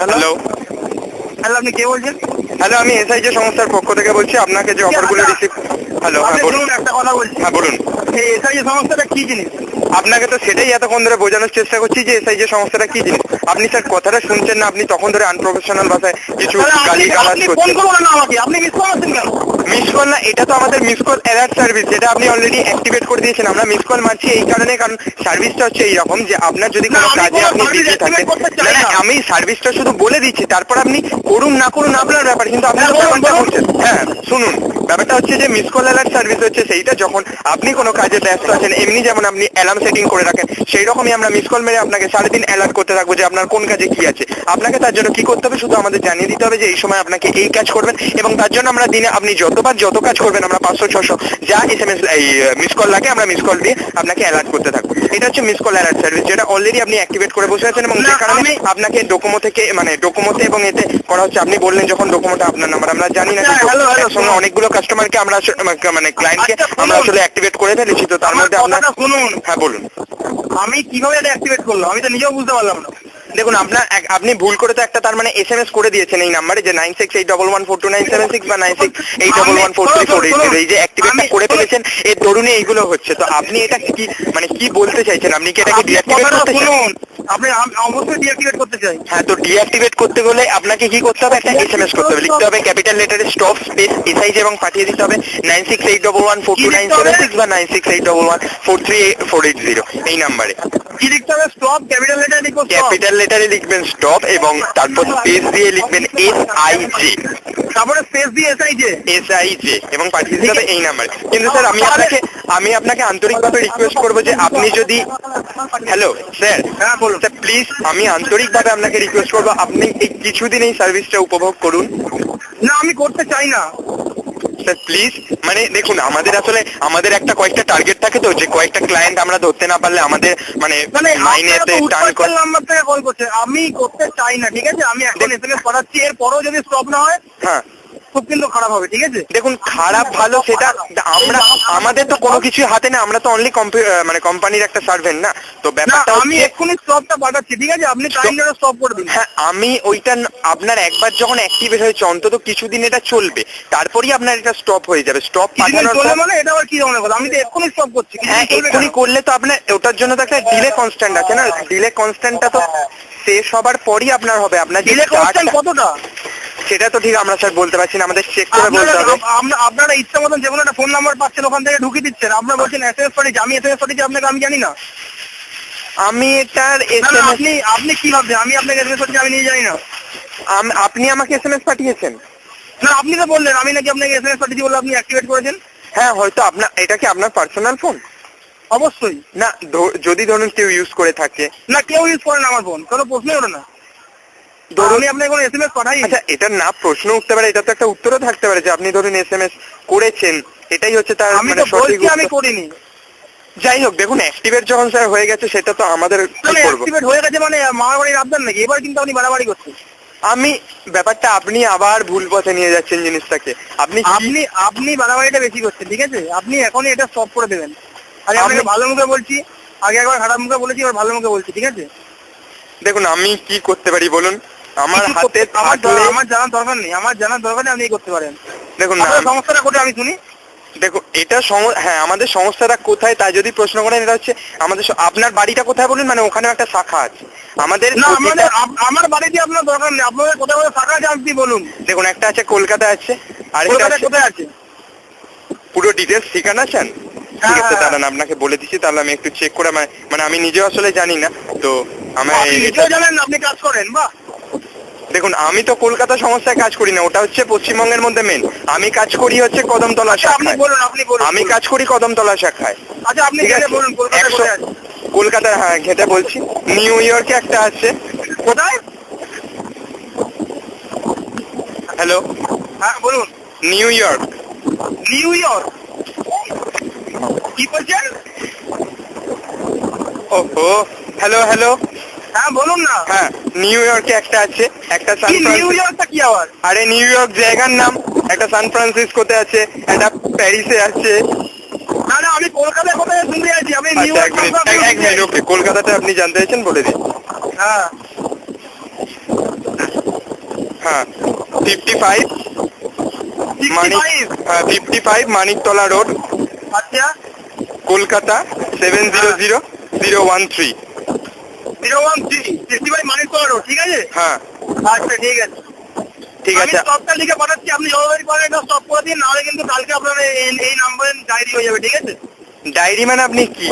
Hello hello, আপনি কে বলছেন? Hello, আমি এসআইজি সংস্থার পক্ষ থেকে বলছি। আপনাকে যে অফারগুলো রিসিভ। হ্যালো, হ্যাঁ আপনি বলুন। শুনুন, একটা কথা বলছি। হ্যাঁ বলুন। এই এসআইজি সংস্থাটা কি জিনিস? আপনাকে তো সেটাই এতক্ষণ ধরে বোঝানোর চেষ্টা করছি যে এসআইজি সংস্থাটা কি জিনিস। আপনি স্যার কথাটা শুনছেন না, আপনি তখন ধরে আনপ্রফেশনাল ভাষায় কিছু তাহলে গালি গালাজ আপনি ফোন করছেন। করবেন না আমাকে, আপনি মিস করছেন কেন? মিস কল না, এটা তো আমাদের মিস কল অ্যালার্ট সার্ভিস, যেটা আপনি অলরেডি অ্যাক্টিভেট করে দিয়েছেন। আমরা মিস কল মারছি এই কারণে, কারণ সার্ভিসটা হচ্ছে এইরকম যে আপনার যদি না, কোনো আমি কাজে কোনো আপনি সার্ভিস বিজি থাকেন। অ্যাক্টিভেট করতে না চাই না, না। আমি সার্ভিসটা শুধু বলে দিচ্ছি, তারপর আপনি করুন না করুন আপনার ব্যাপার, কিন্তু আপনি হ্যাঁ, তো বলুন, ব্যাপারটা বলুন। করছেন। হ্যাঁ শুনুন, ব্যাপারটা হচ্ছে যে মিস কল অ্যালার্ট সার্ভিস হচ্ছে সেইটা যখন আপনি কোনো কাজে ব্যস্ত আছেন, এমনি যেমন আপনি অ্যালার্ম সেটিং করে রাখেন, সেই রকমই আমরা মিস কল মেরে আপনাকে সারাদিন অ্যালার্ট করতে থাকবো যে আপনার কোন কাজে কি আছে। আপনাকে তার জন্য কি করতে হবে, শুধু আমাদের জানিয়ে দিতে হবে যে এই সময় আপনাকে এই কাজ করবেন, এবং তার জন্য আমরা দিনে আপনি যতবার যত কাজ করবেন আমরা 500-600 যা SMS এই মিস কল লাগে আমরা মিস কল দিয়ে আপনাকে অ্যালার্ট করতে থাকবো। এটা হচ্ছে মিস কল অ্যালার্ট সার্ভিস, যেটা অলরেডি আপনি অ্যাক্টিভেট করে বসে আছেন, এবং যে কারণে আপনাকে ডোকোমো থেকে ডোকোমোতে এবং এতে করা হচ্ছে। আপনি বললেন যখন ডোকোমোটা আপনার নাম্বার, আমরা জানি না কিন্তু হ্যালো, হ্যালো, একসঙ্গে অনেকগুলো কাস্টমারকে আমরা ক্লায়েন্টকে আচ্ছা, আমরা শুনুন। আসলে অ্যাক্টিভেট করে ফেলেছি, তো তার আমার মধ্যে আপনার। কথাটা শুনুন। হ্যাঁ বলুন। আমি কিভাবে এটা অ্যাক্টিভেট করলাম আমি তো নিজেও বুঝতে পারলাম না। দেখুন, আপনি ভুল করে তো একটা তার মানে SMS করে দিয়েছেন এই নাম্বারে, যে 9681142976 বা 9681143480, এই যে অ্যাক্টিভেটটা করে ফেলেছেন, এর দরুনে এইগুলো হচ্ছে। তো আপনি এটা কি কি বলতে চাইছেন? আপনি কি এটাকে আপনি ডিঅ্যাক্টিভেট কথাটা করতে চান? শুনুন। আমি অবশ্যই ডিঅ্যাক্টিভেট করতে চাই। হ্যাঁ, তো ডিঅ্যাক্টিভেট করতে গেলে আপনাকে কি করতে হবে? একটা SMS করতে হবে, লিখতে হবে ক্যাপিটাল লেটারে স্টপ স্পেস এসআইজি এবং পাঠিয়ে দিতে হবে 9681142976 বা 9681143480 এই নাম্বারে। কি লিখতে হবে? স্টপ, ক্যাপিটাল লেটার লিখবো? ক্যাপিটাল লেটারে লিখবেন স্টপ, এবং তারপর স্পেস দিয়ে লিখবেন SIJ, তারপরে স্পেস দিয়ে SIJ, এবং পাঠিয়ে দিতে হবে এই নাম্বারে। কিন্তু স্যার আমি আপনাকে আন্তরিকভাবে রিকোয়েস্ট করবো যে আপনি যদি। Hello sir. হ্যাঁ বলুন। স্যার প্লিজ, আমি আন্তরিকভাবে আপনাকে রিকোয়েস্ট করবো, আপনি এই কিছুদিন এই সার্ভিসটা উপভোগ করুন। না, আমি করতে চাই না। স্যার প্লিজ, দেখুন, আমাদের একটা কয়েকটা টার্গেট থাকে, তো যে কয়েকটা ক্লায়েন্ট আমরা ধরতে না পারলে আমাদের মাইনেতে টার্ন করে। নাম্বার থেকে কল করছে, আমি করতে চাই না, ঠিক আছে? আমি এখন SMS পাঠাচ্ছি, এরপরও যদি স্টপ না হয় হ্যাঁ খুব কিন্তু খারাপ হবে, ঠিক আছে? দেখুন, খারাপ ভালো সেটা আমাদের তো কোনো কিছুই হাতে না, আমরা তো অনলি কোম্পানির একটা সার্ভেন্ট না। তো না, ব্যাপারটা আমি হচ্ছে। এক্ষুনি স্টপটা পাঠাচ্ছি, ঠিক আছে? আপনি টাইম ধরে স্টপ করে দিন। হ্যাঁ, আমি ওইটা আপনার একবার যখন অ্যাক্টিভেট হয়েছে অন্তত কিছুদিন এটা চলবে, তারপরই আপনার এটা স্টপ হয়ে যাবে। স্টপ পাঠানোর চলে পর। মানে এটা আবার কি ধরনের কথা? আমি তো এক্ষুনি স্টপ করছি। হ্যাঁ, এক্ষুনি করলে তো আপনার ওটার জন্য তো একটা ডিলে কনস্ট্যান্ট আছে না, ডিলে কনস্ট্যান্টটা তো শেষ হবার পরই আপনার হবে। আপনার যে ডিলে কনস্ট্যান্ট কতটা? সেটা তো ঠিক আমরা স্যার বলতে পারছি না, আমাদের চেক করে বলতে হবে। আপনারা ইচ্ছা মতন যে কোনো একটা ফোন নাম্বার পাচ্ছেন ওখান থেকে ঢুকিয়ে দিচ্ছেন। আপনারা বলছেন SMS পাঠিয়েছি, আমি SMS পাঠিয়েছি আপনাকে, আমি জানি না। আমি এটার আপনি কি ভাবছেন আমি আপনাকে SMS পাঠিয়েছি আমি নিজে জানি না? আপনি আমাকে SMS পাঠিয়েছেন? না, আপনি তো বললেন আমি নাকি আপনাকে SMS পাঠিয়েছি বলে আপনি অ্যাক্টিভেট করেছেন। হ্যাঁ, হয়তো এটা কি আপনার পার্সোনাল ফোন? অবশ্যই না, যদি ধরুন কেউ ইউজ করে থাকে। না, কেউ ইউজ করে না আমার ফোন, কোনো প্রশ্নই ওঠে না। আমি আপনাকে কোনো SMS পাঠাই। আচ্ছা, এটা না প্রশ্ন উঠতে পারে, এটা তো একটা উত্তরও থাকতে পারে যে আপনি ধরুন SMS করেছেন, এটাই হচ্ছে তার আমি তো সঠিক বলছি আমি উত্তর। করিনি। যাই হোক, দেখুন, অ্যাক্টিভেট যখন স্যার হয়ে গেছে সেটা তো আমাদের কি করব। অ্যাক্টিভেট হয়ে গেছে মানে মামার বাড়ির আবদার নাকি? এবার কিন্তু আপনি বাড়াবাড়ি করছেন। ব্যাপারটা আপনি আবার ভুল পথে নিয়ে যাচ্ছেন জিনিসটাকে। আপনি বাড়াবাড়িটা বেশি করছেন, ঠিক আছে? আপনি এখনই এটা স্টপ করে দেবেন। আগে আপনাকে ভালো মুখে বলছি, আগে একবার খারাপ মুখে বলেছি, এবার ভালো মুখে বলছি, ঠিক আছে? দেখুন, আমি কি করতে পারি বলুন? আমার হাতে আমার জানার দরকার নেই, আপনি করতে পারেন। দেখুন সমস্যাটা কোথায় আমি শুনি। দেখুন, এটা হ্যাঁ, আমাদের সংস্থাটা কোথায় তা যদি প্রশ্ন করেন, এটা হচ্ছে আমাদের আপনার বাড়িটা কোথায় বলুন, ওখানে একটা শাখা আছে আমাদের। না, আমার বাড়িতে আপনার দরকার নেই, আপনাদের কোথায় কোথায় শাখা আছে আপনি বলুন। দেখুন, একটা আছে কলকাতা আছে, আর কোথায় আছে? পুরো ডিটেলস ঠিকানা চান? ঠিক আছে, দাঁড়ান আপনাকে বলে দিচ্ছি, তাহলে আমি একটু চেক করে আমি নিজেও আসলে জানি না, তো জানেন আপনি কাজ করেন। বাহ। দেখুন, আমি তো কলকাতা সংস্থায় কাজ করি না, ওটা হচ্ছে পশ্চিমবঙ্গের মধ্যে মেন। আমি কাজ করি হচ্ছে কদমতলা শাখায়। আমি কাজ করি কদমতলা শাখায়। আচ্ছা, আপনি বলুন কলকাতায়। হ্যাঁ, ঘেটে বলছি। নিউ ইয়র্কে একটা আছে। কোথায়? হ্যালো। হ্যাঁ বলুন। New York. কি বলছেন? ওহো, হ্যালো। হ্যাঁ বলুন না। হ্যাঁ, নিউ ইয়র্কে একটা আছে, একটা সান নিউ ইয়র্কটা কি আবার? আরে নিউ ইয়র্ক জায়গার নাম, একটা সান ফ্রান্সিসকোতে আছে, একটা প্যারিসে আছে। না না, আমি কলকাতায় কোথায় শুনতে আছি, আমি নিউ এক মিনিট, ওকে, কলকাতাতে আপনি জানতে চাইছেন, বলে দিন। হ্যাঁ। হ্যাঁ 55 মানিক 55 মানিকতলা রোড, আচ্ছা, কলকাতা 700013। 013 মানিকতলা রোড, ঠিক আছে? হ্যাঁ আচ্ছা ঠিক আছে, ঠিক আমি আছে। স্টপটা লিখে পাঠাচ্ছি, আপনি যতবারই পারেন এটা স্টপ করে দিন, নাহলে কিন্তু কালকে আপনার এই নাম্বারে ডায়েরি হয়ে যাবে, ঠিক আছে? ডায়েরি মানে আপনি কি